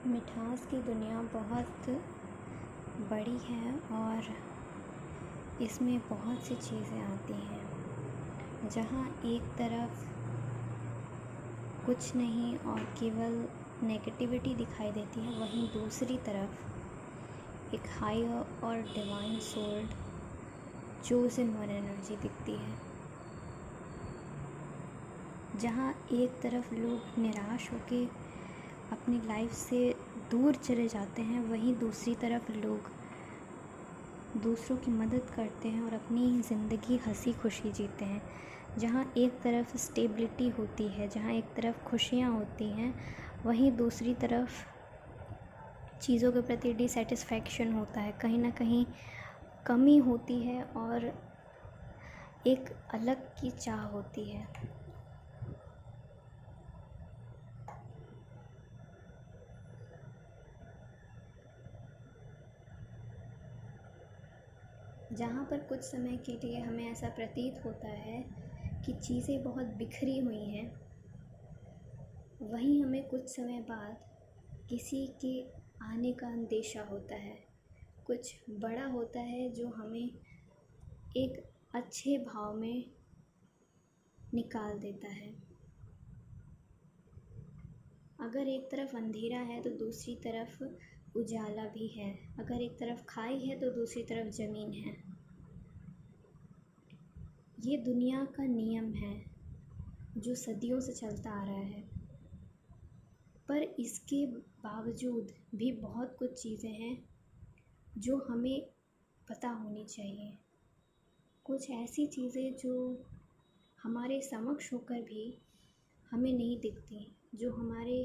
मिठास की दुनिया बहुत बड़ी है और इसमें बहुत सी चीज़ें आती हैं। जहाँ एक तरफ कुछ नहीं और केवल नेगेटिविटी दिखाई देती है, वहीं दूसरी तरफ एक हायर और divine sold chosen one energy दिखती है। जहाँ एक तरफ लोग निराश होके अपनी लाइफ से दूर चले जाते हैं, वहीं दूसरी तरफ लोग दूसरों की मदद करते हैं और अपनी ज़िंदगी हंसी खुशी जीते हैं। जहाँ एक तरफ स्टेबिलिटी होती है, जहाँ एक तरफ खुशियाँ होती हैं, वहीं दूसरी तरफ चीज़ों के प्रति डिसैटिस्फैक्शन होता है, कहीं ना कहीं कमी होती है और एक अलग की चाह होती है। जहाँ पर कुछ समय के लिए हमें ऐसा प्रतीत होता है कि चीज़ें बहुत बिखरी हुई हैं, वहीं हमें कुछ समय बाद किसी के आने का अंदेशा होता है। कुछ बड़ा होता है जो हमें एक अच्छे भाव में निकाल देता है। अगर एक तरफ अंधेरा है तो दूसरी तरफ उजाला भी है। अगर एक तरफ खाई है तो दूसरी तरफ ज़मीन है। ये दुनिया का नियम है जो सदियों से चलता आ रहा है। पर इसके बावजूद भी बहुत कुछ चीज़ें हैं जो हमें पता होनी चाहिए। कुछ ऐसी चीज़ें जो हमारे समक्ष होकर भी हमें नहीं दिखती, जो हमारे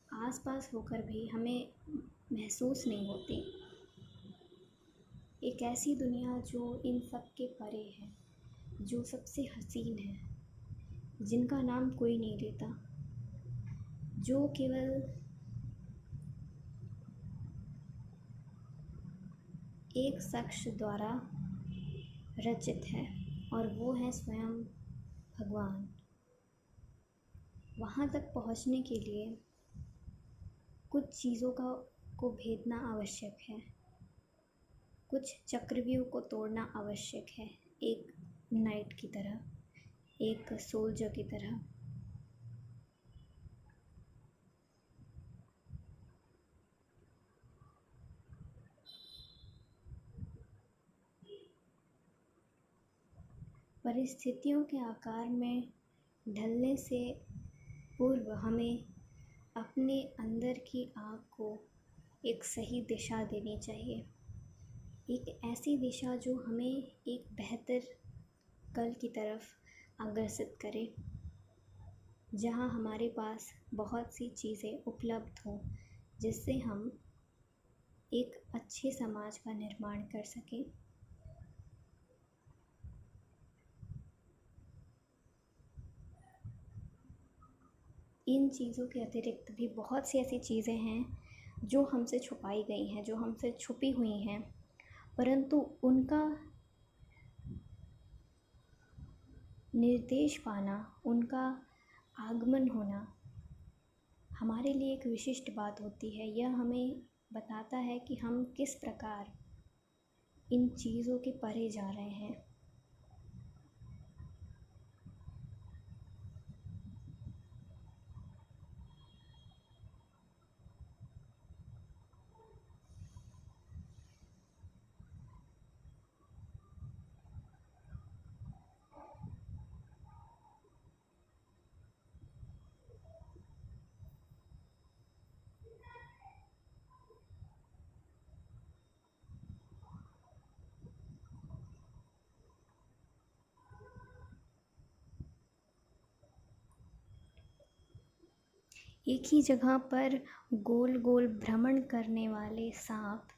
आसपास होकर भी हमें महसूस नहीं होती। एक ऐसी दुनिया जो इन सब के परे है, जो सबसे हसीन है, जिनका नाम कोई नहीं लेता, जो केवल एक शख्स द्वारा रचित है, और वो है स्वयं भगवान। वहाँ तक पहुँचने के लिए कुछ चीज़ों को भेदना आवश्यक है, कुछ चक्रव्यूह को तोड़ना आवश्यक है, एक नाइट की तरह, एक सोल्जर की तरह। परिस्थितियों के आकार में ढलने से पूर्व हमें अपने अंदर की आग को एक सही दिशा देनी चाहिए। एक ऐसी दिशा जो हमें एक बेहतर कल की तरफ अग्रसित करे, जहां हमारे पास बहुत सी चीज़ें उपलब्ध हों, जिससे हम एक अच्छे समाज का निर्माण कर सकें। इन चीज़ों के अतिरिक्त भी बहुत सी ऐसी चीज़ें हैं जो हमसे छुपाई गई हैं, जो हमसे छुपी हुई हैं, परंतु उनका निर्देश पाना, उनका आगमन होना हमारे लिए एक विशिष्ट बात होती है। यह हमें बताता है कि हम किस प्रकार इन चीज़ों के परे जा रहे हैं। एक ही जगह पर गोल गोल भ्रमण करने वाले सांप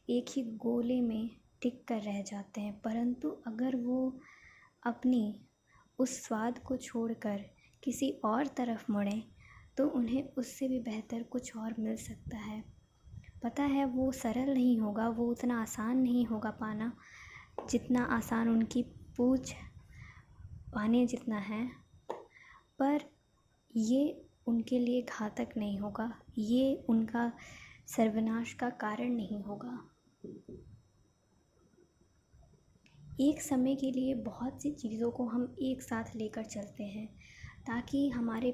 एक ही गोले में टिक कर रह जाते हैं, परंतु अगर वो अपनी उस स्वाद को छोड़कर किसी और तरफ मुड़ें तो उन्हें उससे भी बेहतर कुछ और मिल सकता है। पता है वो सरल नहीं होगा, वो उतना आसान नहीं होगा पाना, जितना आसान उनकी पूछ पाने जितना है, पर ये उनके लिए घातक नहीं होगा, ये उनका सर्वनाश का कारण नहीं होगा। एक समय के लिए बहुत सी चीज़ों को हम एक साथ लेकर चलते हैं ताकि हमारे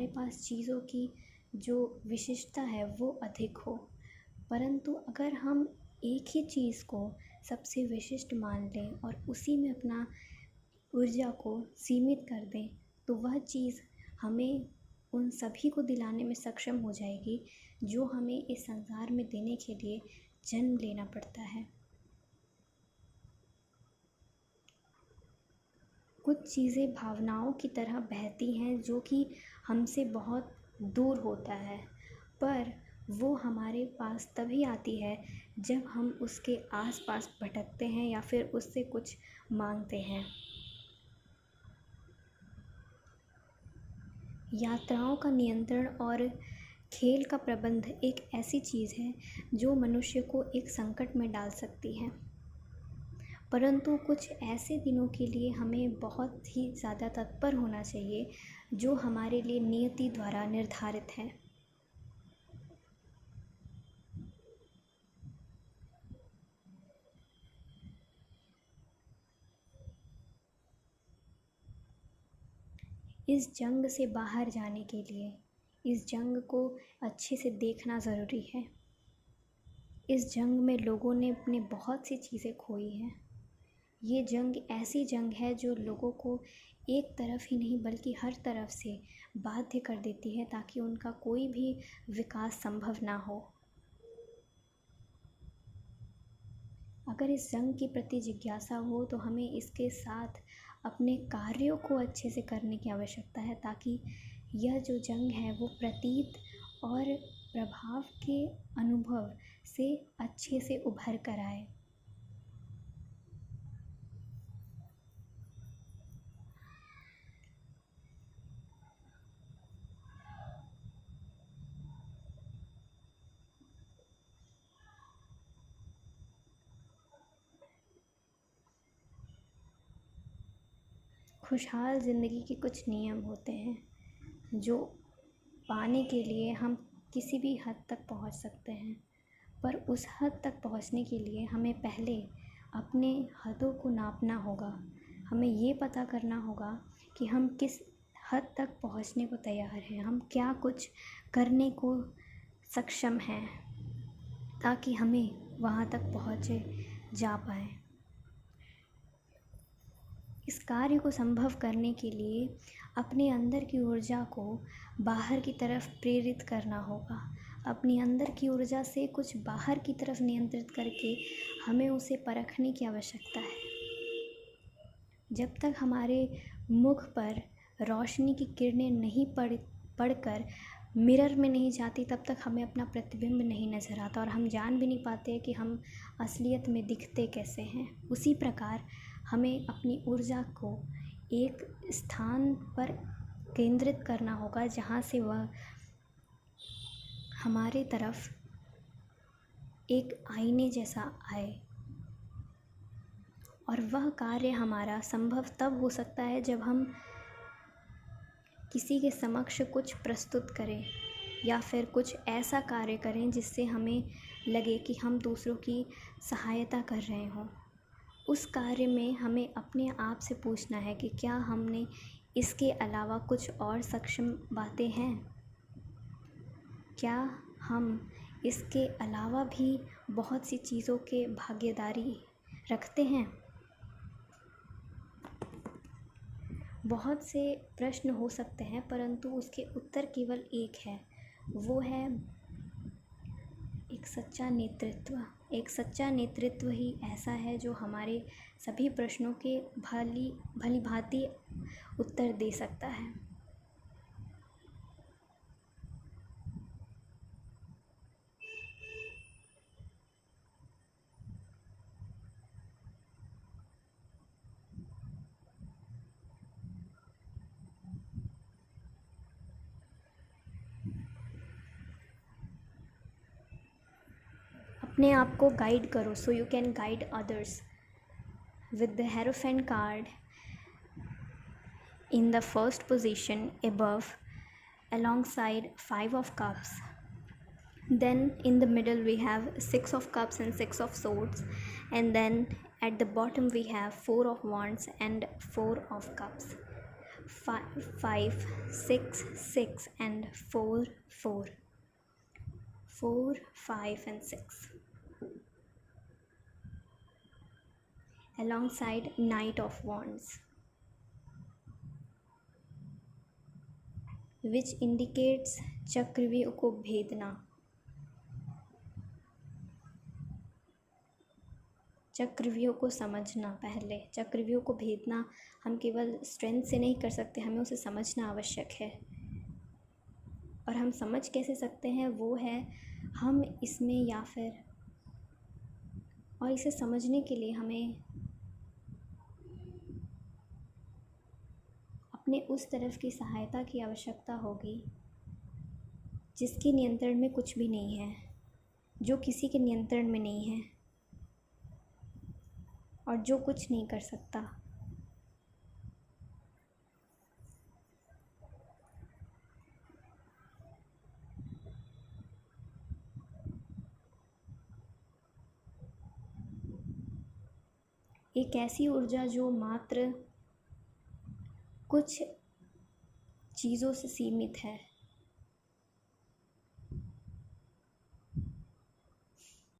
पास चीज़ों की जो विशिष्टता है वो अधिक हो। परंतु अगर हम एक ही चीज़ को सबसे विशिष्ट मान लें और उसी में अपना ऊर्जा को सीमित कर दें तो वह चीज़ हमें उन सभी को दिलाने में सक्षम हो जाएगी जो हमें इस संसार में देने के लिए जन्म लेना पड़ता है। कुछ चीज़ें भावनाओं की तरह बहती हैं जो कि हमसे बहुत दूर होता है, पर वो हमारे पास तभी आती है जब हम उसके आसपास भटकते हैं या फिर उससे कुछ मांगते हैं। यात्राओं का नियंत्रण और खेल का प्रबंध एक ऐसी चीज़ है जो मनुष्य को एक संकट में डाल सकती है, परंतु कुछ ऐसे दिनों के लिए हमें बहुत ही ज़्यादा तत्पर होना चाहिए जो हमारे लिए नियति द्वारा निर्धारित हैं। इस जंग से बाहर जाने के लिए इस जंग को अच्छे से देखना ज़रूरी है। इस जंग में लोगों ने अपने बहुत सी चीज़ें खोई हैं। ये जंग ऐसी जंग है जो लोगों को एक तरफ ही नहीं बल्कि हर तरफ से बाध्य कर देती है ताकि उनका कोई भी विकास संभव ना हो। अगर इस जंग के प्रति जिज्ञासा हो तो हमें इसके साथ अपने कार्यों को अच्छे से करने की आवश्यकता है ताकि यह जो जंग है वो प्रतीत और प्रभाव के अनुभव से अच्छे से उभर कर आए। खुशहाल ज़िंदगी के कुछ नियम होते हैं जो पाने के लिए हम किसी भी हद तक पहुंच सकते हैं, पर उस हद तक पहुंचने के लिए हमें पहले अपने हदों को नापना होगा। हमें ये पता करना होगा कि हम किस हद तक पहुंचने को तैयार हैं, हम क्या कुछ करने को सक्षम हैं ताकि हमें वहाँ तक पहुँचे जा पाएँ। इस कार्य को संभव करने के लिए अपने अंदर की ऊर्जा को बाहर की तरफ प्रेरित करना होगा। अपनी अंदर की ऊर्जा से कुछ बाहर की तरफ नियंत्रित करके हमें उसे परखने की आवश्यकता है। जब तक हमारे मुख पर रोशनी की किरणें नहीं पड़कर मिरर में नहीं जाती तब तक हमें अपना प्रतिबिंब नहीं नज़र आता और हम जान भी नहीं पाते कि हम असलियत में दिखते कैसे हैं। उसी प्रकार हमें अपनी ऊर्जा को एक स्थान पर केंद्रित करना होगा जहाँ से वह हमारे तरफ एक आईने जैसा आए, और वह कार्य हमारा संभव तब हो सकता है जब हम किसी के समक्ष कुछ प्रस्तुत करें या फिर कुछ ऐसा कार्य करें जिससे हमें लगे कि हम दूसरों की सहायता कर रहे हों। उस कार्य में हमें अपने आप से पूछना है कि क्या हमने इसके अलावा कुछ और सक्षम बातें हैं, क्या हम इसके अलावा भी बहुत सी चीज़ों के भागीदारी रखते हैं। बहुत से प्रश्न हो सकते हैं परंतु उसके उत्तर केवल एक है, वो है एक सच्चा नेतृत्व। एक सच्चा नेतृत्व ही ऐसा है जो हमारे सभी प्रश्नों के भली भांति उत्तर दे सकता है। अपने आप को गाइड करो so you can guide others. With the hierophant card in the first position above, alongside 5 of cups. Then in the middle we have 6 of cups and 6 of swords, and then at the bottom we have 4 of wands and 4 of cups. 5 6 6 and 4 4 4 5 and 6, alongside knight of wands, which indicates चक्रव्यूह को भेदना, चक्रव्यूह को समझना। पहले चक्रव्यूह को भेदना हम केवल स्ट्रेंथ से नहीं कर सकते, हमें उसे समझना आवश्यक है। और हम समझ कैसे सकते हैं, वो है हम इसमें या फिर, और इसे समझने के लिए हमें अपने उस तरफ की सहायता की आवश्यकता होगी जिसके नियंत्रण में कुछ भी नहीं है, जो किसी के नियंत्रण में नहीं है और जो कुछ नहीं कर सकता। एक ऐसी ऊर्जा जो मात्र कुछ चीज़ों से सीमित है,